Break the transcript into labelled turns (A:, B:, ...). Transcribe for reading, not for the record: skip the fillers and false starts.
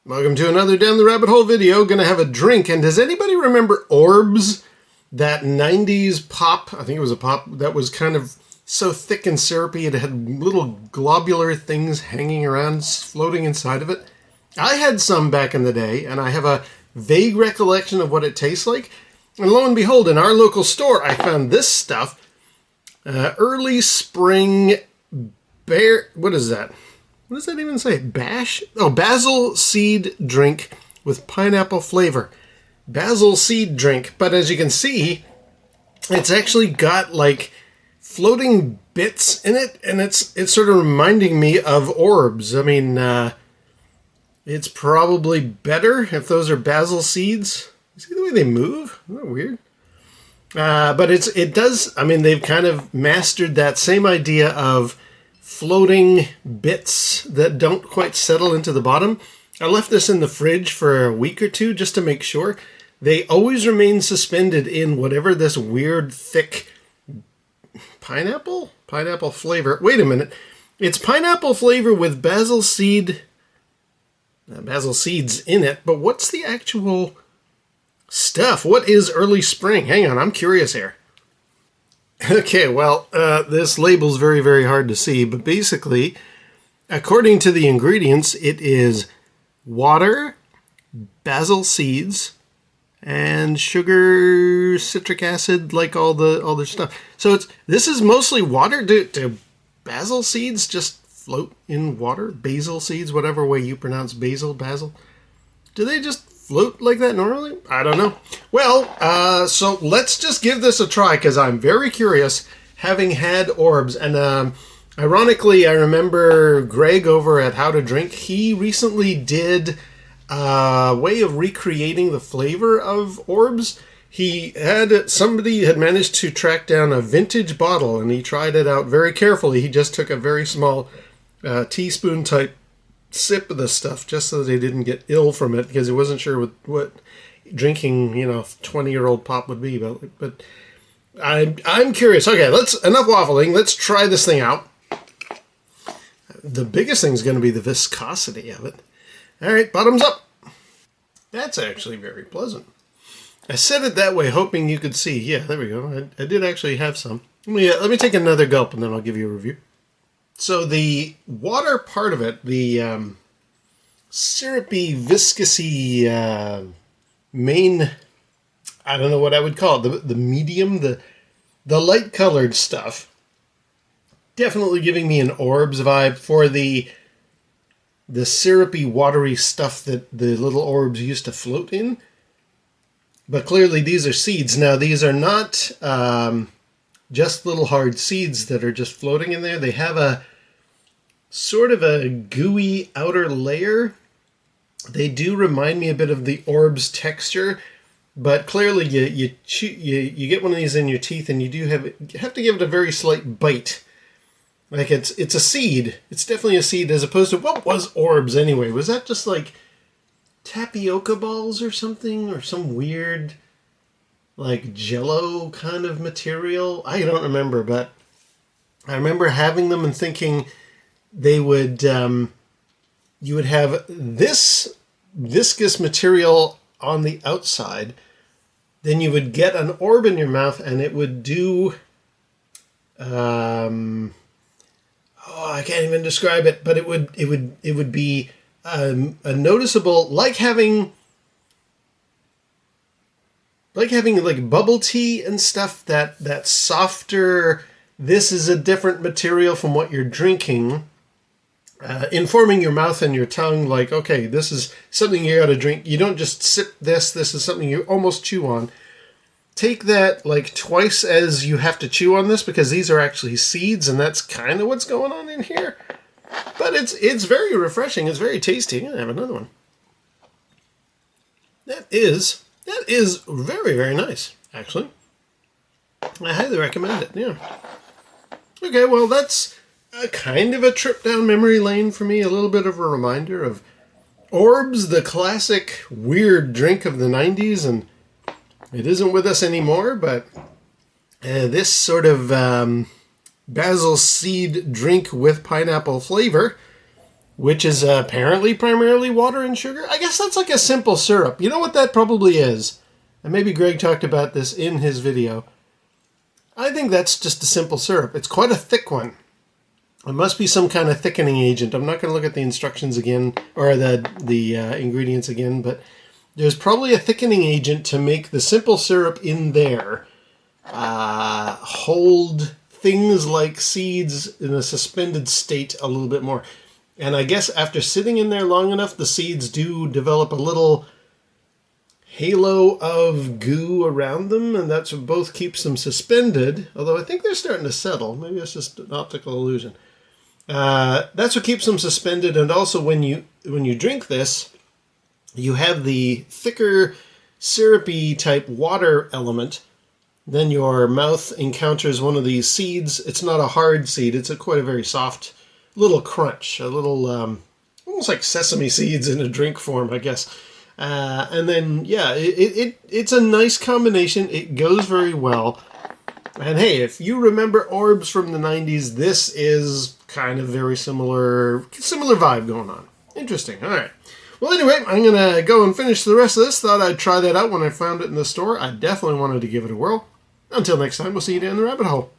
A: Welcome to another Down the Rabbit Hole video. Gonna have a drink. And does anybody remember Orbz? That 90s pop, I think it was a pop that was kind of so thick and syrupy it had little globular things hanging around, floating inside of it. I had some back in the day, and I have a vague recollection of what it tastes like. And lo and behold, in our local store, I found this stuff. Early spring bear, what is that? What does that even say? Basil seed drink with pineapple flavor. Basil seed drink. But as you can see, it's actually got like floating bits in it, and it's sort of reminding me of Orbz. I mean, it's probably better if those are basil seeds. See the way they move? Isn't that weird? But it does, I mean, they've kind of mastered that same idea of floating bits that don't quite settle into the bottom. I left this in the fridge for a week or two just to make sure. They always remain suspended in whatever this weird, thick pineapple flavor. Wait a minute. It's pineapple flavor with basil seeds in it, but what's the actual stuff? What is early spring? Hang on, I'm curious here. Okay, well, this label's very, very hard to see, but basically, according to the ingredients, it is water, basil seeds, and sugar, citric acid, like all the stuff. So this is mostly water. Do basil seeds just float in water? Basil seeds, whatever way you pronounce basil. Do they just float like that normally? I don't know. Well, so let's just give this a try because I'm very curious, having had Orbz. And ironically, I remember Greg over at How to Drink. He recently did a way of recreating the flavor of Orbz. Somebody had managed to track down a vintage bottle, and he tried it out very carefully. He just took a very small teaspoon type sip of the stuff just so that he didn't get ill from it, because he wasn't sure what drinking 20-year-old pop would be. But I'm curious. Okay, enough waffling. Let's try this thing out. The biggest thing is going to be the viscosity of it. All right, bottoms up. That's actually very pleasant. I said it that way hoping you could see. Yeah, there we go. I did actually have some. Let me take another gulp and then I'll give you a review. So the water part of it, the syrupy, viscousy main, I don't know what I would call it, the medium, the light-colored stuff, definitely giving me an Orbz vibe. For the syrupy, watery stuff that the little Orbz used to float in. But clearly these are seeds. Now these are not just little hard seeds that are just floating in there. They have a sort of a gooey outer layer. They do remind me a bit of the Orbz texture, but clearly you get one of these in your teeth and you have to give it a very slight bite. Like it's a seed. It's definitely a seed, as opposed to, what was Orbz anyway? Was that just like tapioca balls or something, or some weird like jello kind of material? I don't remember, but I remember having them and thinking they would, you would have this viscous material on the outside, then you would get an orb in your mouth and it would do, I can't even describe it, but it would be a noticeable, like having like bubble tea and stuff, that softer, this is a different material from what you're drinking, informing your mouth and your tongue, like, okay, this is something you gotta drink. You don't just sip this is something you almost chew on. Take that like twice as you have to chew on this, because these are actually seeds, and that's kind of what's going on in here. But it's very refreshing. It's very tasty. I'm gonna have another one. That is very, very nice, actually. I highly recommend it. Yeah. Okay, well, that's a kind of a trip down memory lane for me. A little bit of a reminder of Orbz, the classic weird drink of the 90s, and it isn't with us anymore, but this sort of basil seed drink with pineapple flavor which is apparently primarily water and sugar. I guess that's like a simple syrup. You know what that probably is? And maybe Greg talked about this in his video. I think that's just a simple syrup. It's quite a thick one. It must be some kind of thickening agent. I'm not going to look at the instructions again, or the ingredients again, but there's probably a thickening agent to make the simple syrup in there hold things like seeds in a suspended state a little bit more. And I guess after sitting in there long enough, the seeds do develop a little halo of goo around them, and that's what both keeps them suspended, although I think they're starting to settle. Maybe it's just an optical illusion. That's what keeps them suspended, and also when you drink this, you have the thicker, syrupy type water element. Then your mouth encounters one of these seeds. It's not a hard seed. It's quite a very soft little crunch, a little almost like sesame seeds in a drink form, I guess. And then, yeah, it's a nice combination. It goes very well. And hey, if you remember Orbz from the 90s, this is kind of very similar vibe going on. Interesting. All right. Well, anyway, I'm going to go and finish the rest of this. Thought I'd try that out when I found it in the store. I definitely wanted to give it a whirl. Until next time, we'll see you down the rabbit hole.